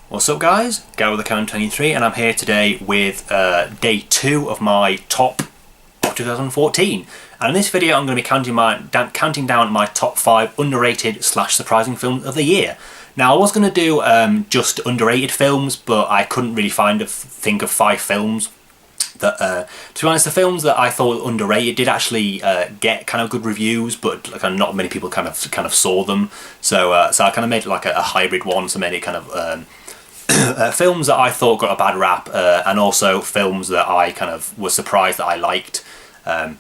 What's up guys, Gary with the Cone 23 and I'm here today with day 2 of my top of 2014, and in this video I'm going to be counting down my top 5 underrated / surprising films of the year. Now I was going to do just underrated films, but I couldn't really think of 5 films that, to be honest, the films that I thought underrated did actually get kind of good reviews, but not many people kind of saw them. So I kind of made like a hybrid one, so made it kind of films that I thought got a bad rap, and also films that I kind of was surprised that I liked. Like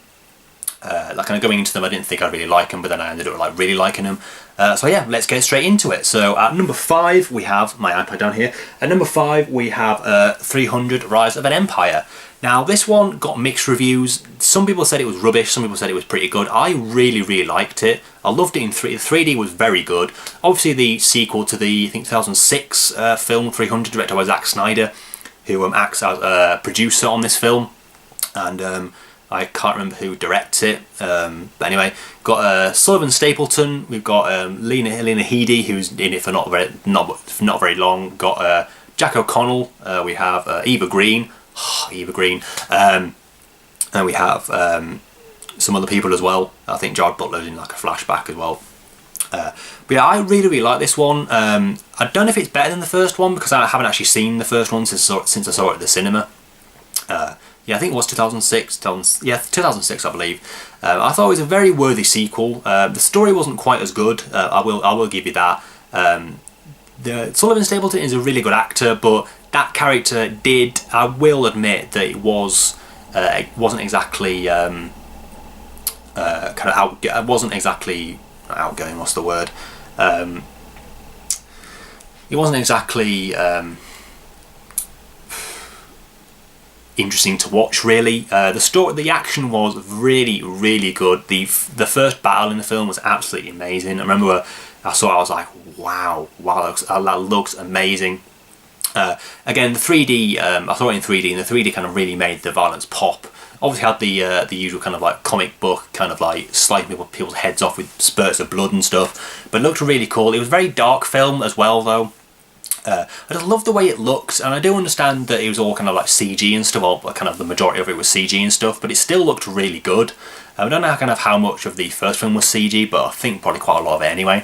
kind of going into them, I didn't think I'd really like them, but then I ended up like really liking them. So yeah, let's get straight into it. So at number 5 we have my iPad down here. At number 5 we have 300: Rise of an Empire. Now this one got mixed reviews. Some people said it was rubbish, some people said it was pretty good. I really liked it. I loved it in 3D. The 3D was very good. Obviously the sequel to the, I think 2006 film 300, directed by Zack Snyder, who acts as a producer on this film, and I can't remember who directs it, but anyway, got Sullivan Stapleton. We've got Lena Headey, who's in it for not very long. Got Jack O'Connell. We have Eva Green. Eva Green. And we have some other people as well. I think Jared Butler's in like a flashback as well. But yeah, I really like this one. I don't know if it's better than the first one because I haven't actually seen the first one since I saw it at the cinema. Yeah, I think it was 2006. 2006, I believe. I thought it was a very worthy sequel. The story wasn't quite as good. I will give you that. Sullivan Stapleton is a really good actor, but that character did, I will admit that it wasn't exactly it wasn't exactly outgoing. What's the word? It wasn't exactly interesting to watch, really. The action was really good. The first battle in the film was absolutely amazing. I remember I saw it, I was like, wow, that looks amazing. Again, the 3D, I saw it in 3D, and the 3D kind of really made the violence pop. Obviously had the usual kind of like comic book kind of like slicing people's heads off with spurts of blood and stuff, but it looked really cool. It was a very dark film as well, though. I just love the way it looks, and I do understand that it was all kind of like CG and stuff, or kind of the majority of it was CG and stuff, but it still looked really good. I don't know kind of how much of the first film was CG, but I think probably quite a lot of it anyway.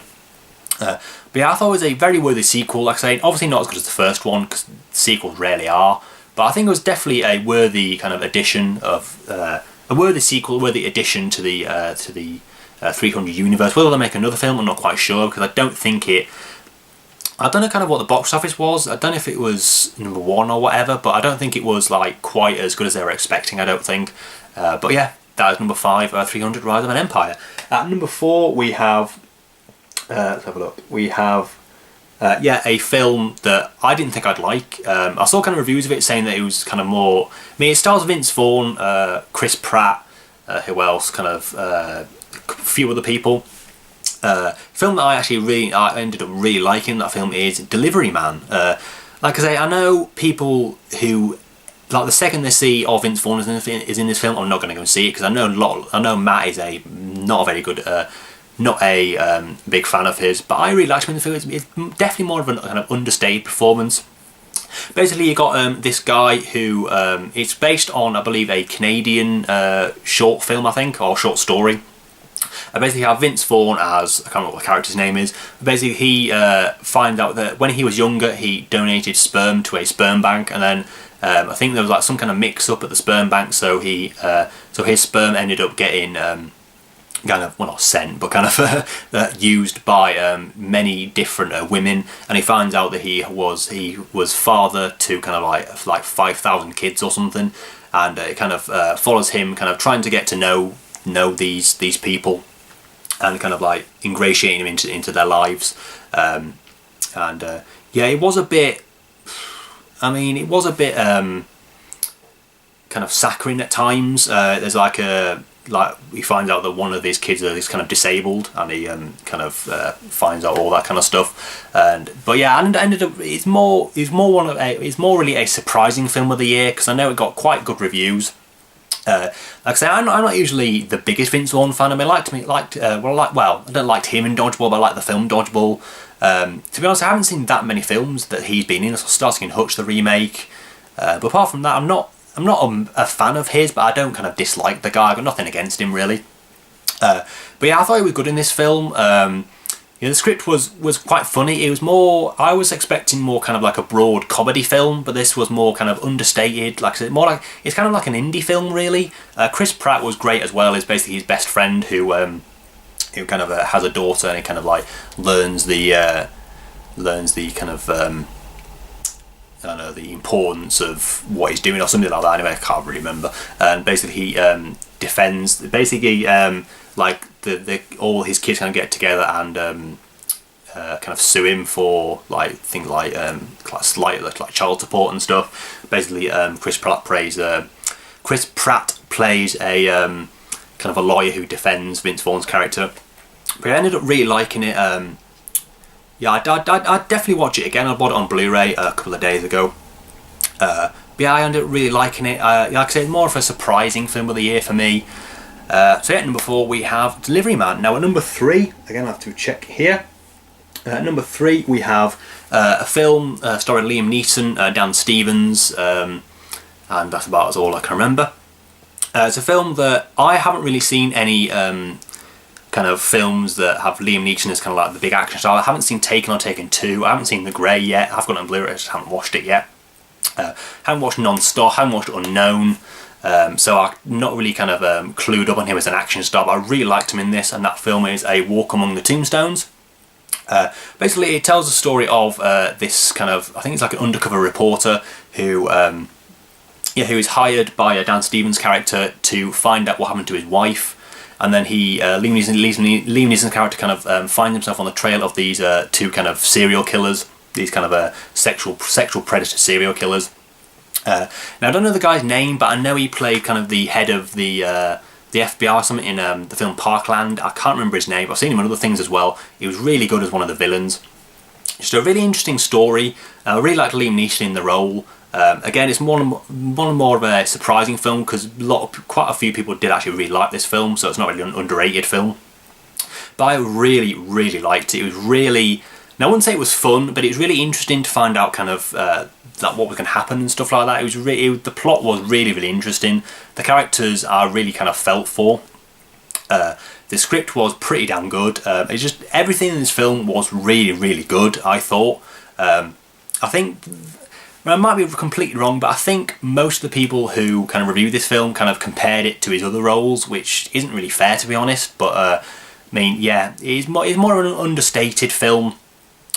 But yeah, I thought it was a very worthy sequel. Like I say, obviously not as good as the first one, because sequels rarely are, but I think it was definitely a worthy kind of addition of a worthy sequel, a worthy addition to the 300 universe. Whether they'll make another film, I'm not quite sure, because I don't know kind of what the box office was. I don't know if it was number 1 or whatever, but I don't think it was like quite as good as they were expecting, I don't think. But yeah, that is number 5, 300: Rise of an Empire. At number 4 we have, let's have a look. We have, a film that I didn't think I'd like. I saw kind of reviews of it saying that it was kind of more, I mean, it stars Vince Vaughn, Chris Pratt, who else, kind of a few other people. Film that I ended up really liking, that film, is Delivery Man. Like I say, I know people who, like, the second they see Vince Vaughn is in this film, I'm not going to go and see it, because I know Matt is not a big fan of his, but I really liked him in the film. It's definitely more of a kind of understated performance. Basically, you got this guy who it's based on, I believe, a Canadian short film, I think, or short story. I basically have Vince Vaughn as, I can't remember what the character's name is. But basically, he finds out that when he was younger, he donated sperm to a sperm bank, and then I think there was like some kind of mix-up at the sperm bank, so his sperm ended up getting kind of, well, not sent, but kind of used by many different women, and he finds out that he was father to kind of like 5,000 kids or something, and it kind of follows him kind of trying to get to know these people, and kind of like ingratiating him into their lives. Yeah, it was a bit, I mean, it was a bit kind of saccharine at times. There's like he finds out that one of these kids is kind of disabled, and he kind of finds out all that kind of stuff. But yeah, and ended up, it's more really a surprising film of the year, because I know it got quite good reviews. Like I say, I'm not usually the biggest Vince Vaughn fan. I mean, I don't like him in Dodgeball, but I like the film Dodgeball. To be honest, I haven't seen that many films that he's been in, starting in Hutch, the remake. But apart from that, I'm not a fan of his, but I don't kind of dislike the guy. I've got nothing against him, really. But yeah, I thought he was good in this film. The script was quite funny. It was more, I was expecting more kind of like a broad comedy film, but this was more kind of understated. Like I said, more like, it's kind of like an indie film, really. Chris Pratt was great as well. Is basically his best friend who kind of has a daughter, and he kind of like learns the kind of I don't know, the importance of what he's doing or something like that. Anyway, I can't really remember. And basically he defends, basically like all his kids kind of get together and kind of sue him for like things like child support and stuff. Basically, Chris Pratt plays a kind of a lawyer who defends Vince Vaughn's character. But I ended up really liking it. Yeah, I'd definitely watch it again. I bought it on Blu-ray a couple of days ago. But yeah, I ended up really liking it. Like I said, more of a surprising film of the year for me. So yeah, number 4 we have Delivery Man. Now at number 3, again I have to check here. At number 3 we have a film starring Liam Neeson, Dan Stevens, and that's about all I can remember. It's a film that I haven't really seen any kind of films that have Liam Neeson as kind of like the big action star. I haven't seen Taken or Taken 2. I haven't seen The Grey yet. I've got it on Blu-ray, I just haven't watched it yet. Haven't watched Non-Stop, haven't watched Unknown. So I'm not really kind of clued up on him as an action star, but I really liked him in this, and that film is A Walk Among the Tombstones. Basically, it tells the story of this kind of, I think it's like an undercover reporter who is hired by Dan Stevens' character to find out what happened to his wife. And then Liam Neeson's character kind of finds himself on the trail of these two kind of serial killers, these kind of sexual predator serial killers. Now I don't know the guy's name, but I know he played kind of the head of the FBI or something in the film Parkland. I can't remember his name, but I've seen him in other things as well. He was really good as one of the villains. Just a really interesting story. I really liked Liam Neeson in the role. Again, it's more of a surprising film because quite a few people did actually really like this film, so it's not really an underrated film. But I really, really liked it. It was really, now I wouldn't say it was fun, but it was really interesting to find out kind of like what was going to happen and stuff like that. The plot was really, really interesting. The characters are really kind of felt for. The script was pretty damn good. It's just everything in this film was really, really good, I thought. I think, I might be completely wrong, but I think most of the people who kind of reviewed this film kind of compared it to his other roles, which isn't really fair to be honest. But I mean, yeah, it's more of an understated film.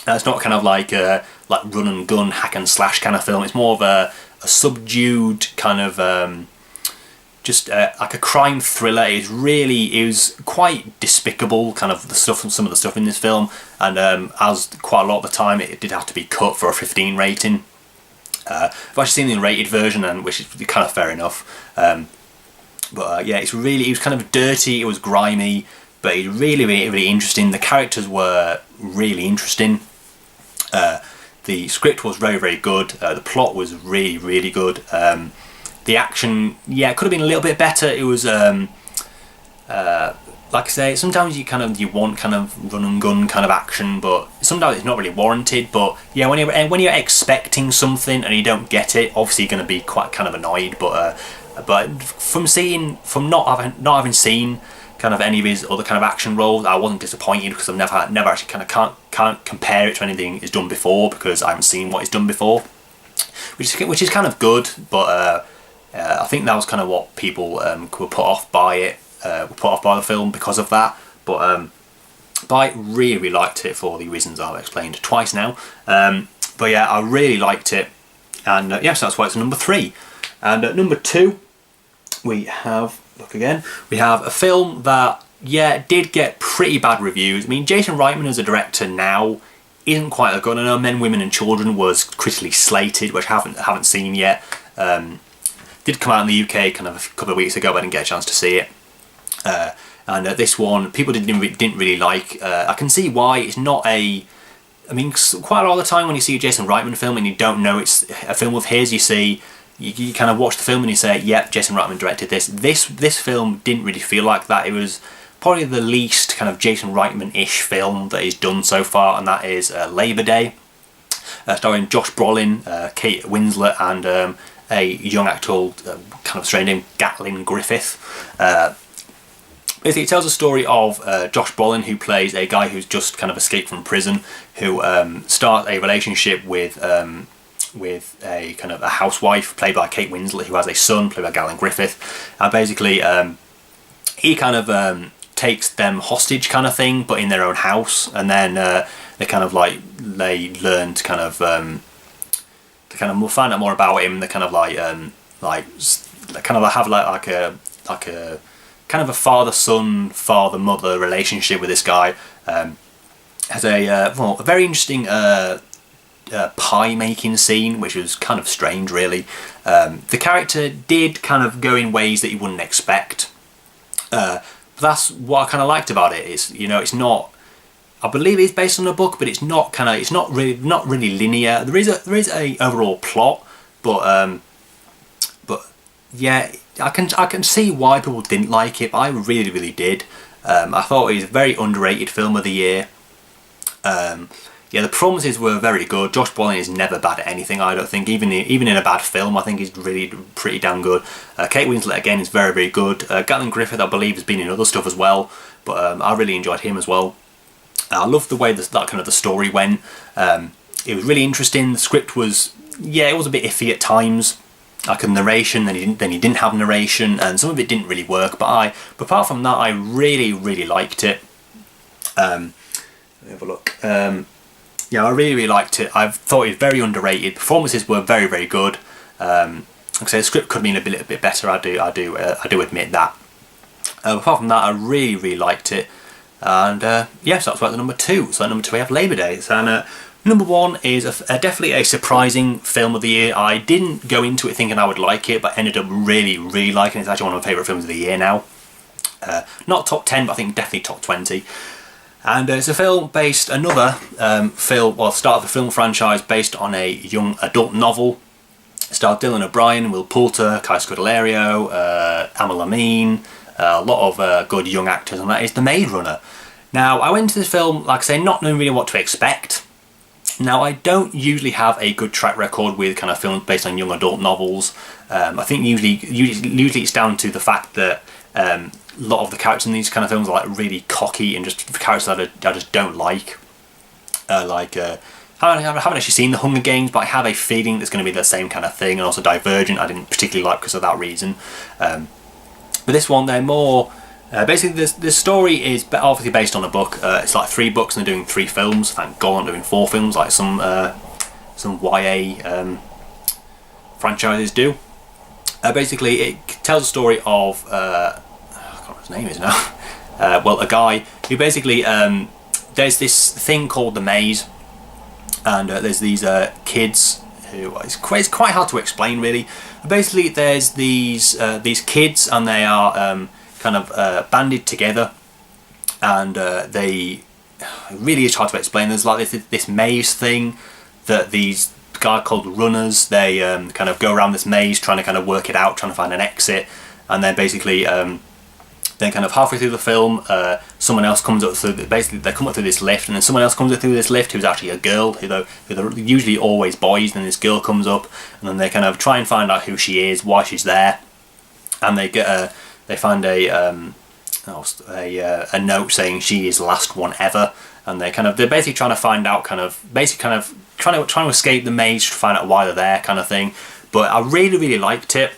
It's not kind of like run and gun, hack and slash kind of film. It's more of a subdued kind of just like a crime thriller. It was quite despicable, kind of some of the stuff in this film, and as quite a lot of the time it did have to be cut for a 15 rating. I've actually seen the unrated version, and which is kind of fair enough. But yeah, it was kind of dirty. It was grimy, but it was really, really, really interesting. The characters were really interesting. The script was very, very good. The plot was really, really good. The action, yeah, it could have been a little bit better. It was like I say, sometimes you want kind of run and gun kind of action, but sometimes it's not really warranted. But yeah, when you're expecting something and you don't get it, obviously you're going to be quite kind of annoyed. But from not having seen kind of any of his other kind of action roles, I wasn't disappointed because I've never actually kind of can't compare it to anything he's done before because I haven't seen what he's done before, which is kind of good. But I think that was kind of what people were put off by it. Were put off by the film because of that, but I really, really liked it for the reasons I've explained twice now. But yeah, I really liked it, and yes, so that's why it's number 3. And at number 2, we have a film that did get pretty bad reviews. I mean, Jason Reitman as a director now isn't quite that good. I know Men, Women and Children was critically slated, which I haven't seen yet. Did come out in the UK kind of a couple of weeks ago, but I didn't get a chance to see it. And this one, people didn't really like. I can see why. It's not I mean, quite a lot of the time when you see a Jason Reitman film and you don't know it's a film of his, you kind of watch the film and you say, yep, Jason Reitman directed this. This film didn't really feel like that. It was probably the least kind of Jason Reitman-ish film that he's done so far, and that is Labour Day, starring Josh Brolin, Kate Winslet, and a young actor kind of strange name, Gatlin Griffith. Basically, it tells the story of Josh Brolin, who plays a guy who's just kind of escaped from prison, who starts a relationship with a kind of a housewife played by Kate Winslet, who has a son played by Gatlin Griffith, and basically he kind of takes them hostage kind of thing, but in their own house, and then they kind of like they learn to kind of we'll find out more about him. They kind of have like a kind of a father-son, father-mother relationship with this guy. Has a very interesting pie making scene, which was kind of strange, really. The character did kind of go in ways that you wouldn't expect. But that's what I kind of liked about it. Is, you know, it's not. I believe it's based on a book, but it's not really linear. There is a overall plot, but yeah, I can see why people didn't like it, but I really did. I thought it was a very underrated film of the year. Yeah, the performances were very good. Josh Brolin is never bad at anything, I don't think. Even in a bad film, I think he's really pretty damn good. Kate Winslet, again, is very good. Gatlin Griffith, I believe, has been in other stuff as well, but I really enjoyed him as well. I loved the way that kind of the story went. It was really interesting. The script was, yeah, it was a bit iffy at times. Like a narration, then he didn't have narration, and some of it didn't really work. But apart from that, I really liked it. Let me have a look. Yeah, I really liked it. I thought it was very underrated. Performances were very good. Like I say, the script could have been a little bit better. I do admit that. Apart from that, I really liked it. And yes, that's about the number 2. So at number 2 we have Labour Day. And number 1 is definitely a surprising film of the year. I didn't go into it thinking I would like it, but ended up really liking it. It's actually one of my favourite films of the year now. Not top 10, but I think definitely top 20. And it's a film based, start of a film franchise based on a young adult novel. It starred Dylan O'Brien, Will Poulter, Kai Scodelario, Amal Amin, a lot of good young actors, and that is The Maze Runner. Now, I went into this film, like I say, not knowing really what to expect. Now, I don't usually have a good track record with kind of films based on young adult novels. I think usually it's down to the fact that a lot of the characters in these kind of films are like really cocky and just characters that I just don't like. I haven't actually seen The Hunger Games, but I have a feeling it's going to be the same kind of thing, and also Divergent I didn't particularly like because of that reason. But this one, they're more... basically, the story is obviously based on a book. It's like 3 books and they're doing 3 films. Thank God I'm doing 4 films like some YA franchises do. Basically, it tells a story of... I can't remember what his name is now. Well, a guy who basically... there's this thing called the maze, and there's these kids who... It's quite hard to explain, really. Basically, there's these kids, and they are... kind of banded together, and it really is hard to explain. There's like this maze thing that these guy called runners, they kind of go around this maze trying to kind of work it out, trying to find an exit, and then basically then kind of halfway through the film someone else comes up through, basically they come up through this lift, and then someone else comes up through this lift who's actually a girl, who they're usually always boys, and this girl comes up, and then they kind of try and find out who she is, why she's there, and they get they find a note saying she is the last one ever, and they're basically trying to find out, trying to escape the maze to find out why they're there, kind of thing. But I really liked it.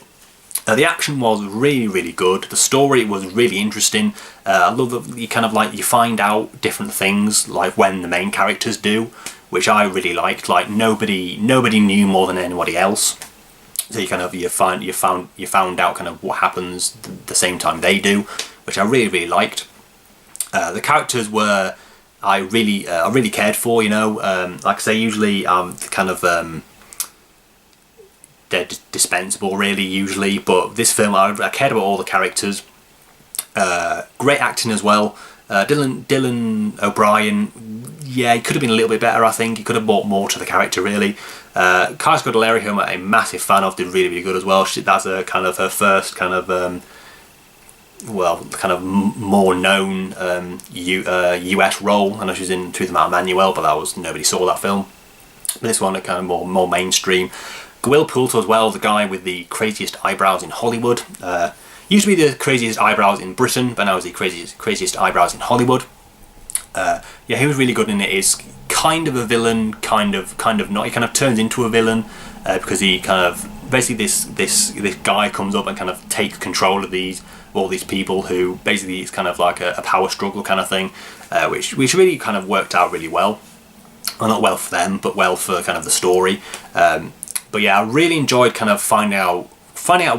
The action was really good. The story was really interesting. I love that you find out different things, like when the main characters do, which I really liked. Like nobody knew more than anybody else. So you found out kind of what happens the same time they do, which I really liked. The characters were I really cared for. You know, like I say, usually kind of they're dispensable really usually, but this film I cared about all the characters. Great acting as well. Dylan O'Brien, yeah, he could have been a little bit better. I think he could have brought more to the character really. Kai Scodelario, who I'm a massive fan of, did really good as well. That's a kind of her first kind of well, kind of more known US role. I know she was in Truth About Emmanuel, but nobody saw that film. But this one, kind of more mainstream. Will Poulter as well, the guy with the craziest eyebrows in Hollywood. Used to be the craziest eyebrows in Britain, but now is the craziest eyebrows in Hollywood. Yeah, he was really good in it. Is kind of a villain, kind of not. He kind of turns into a villain because he kind of basically this guy comes up and kind of takes control of all these people who basically it's kind of like a power struggle kind of thing, which really kind of worked out really well. Well, not well for them, but well for kind of the story. But yeah, I really enjoyed kind of finding out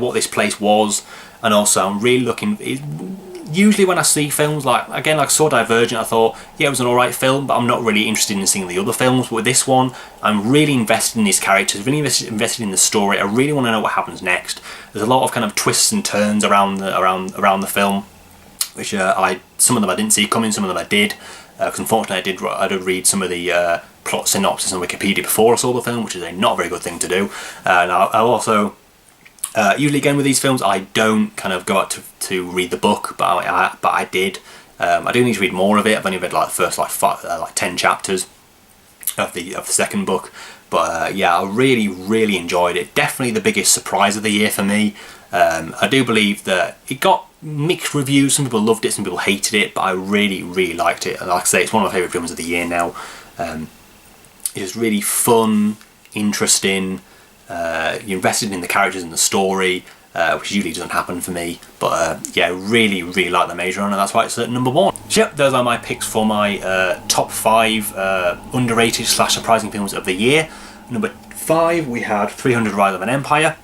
what this place was, and also I'm really looking. Usually when I see films like saw Divergent, I thought, yeah, it was an alright film, but I'm not really interested in seeing the other films. But with this one, I'm really invested in these characters, really invested in the story. I really want to know what happens next. There's a lot of kind of twists and turns around the film, which some of them I didn't see coming, some of them I did. Because unfortunately I did read some of the plot synopsis on Wikipedia before I saw the film, which is a not very good thing to do. And I'll also usually again with these films I don't kind of go out to read the book, but I did. I do need to read more of it. I've only read like the first 10 chapters of the second book, but yeah, I really enjoyed it. Definitely the biggest surprise of the year for me. I do believe that it got mixed reviews. Some people loved it, some people hated it, but I really liked it. And like I say, it's one of my favourite films of the year now. It was really fun, interesting. You're invested in the characters and the story, which usually doesn't happen for me. But yeah, really like The Maze Runner, and that's why it's at number 1. So yep, those are my picks for my top 5 underrated / surprising films of the year. Number 5 we had 300: Rise of an Empire.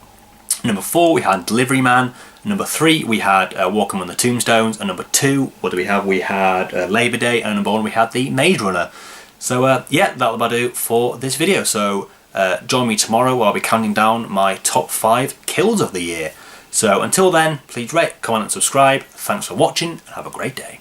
Number 4 we had Delivery Man. Number 3 we had Walk Among the Tombstones. And number 2, what do we have? We had Labor Day. And number 1 we had The Maze Runner. So yeah, that'll about do for this video. So join me tomorrow where I'll be counting down my top 5 kills of the year. So until then, please rate, comment and subscribe. Thanks for watching and have a great day.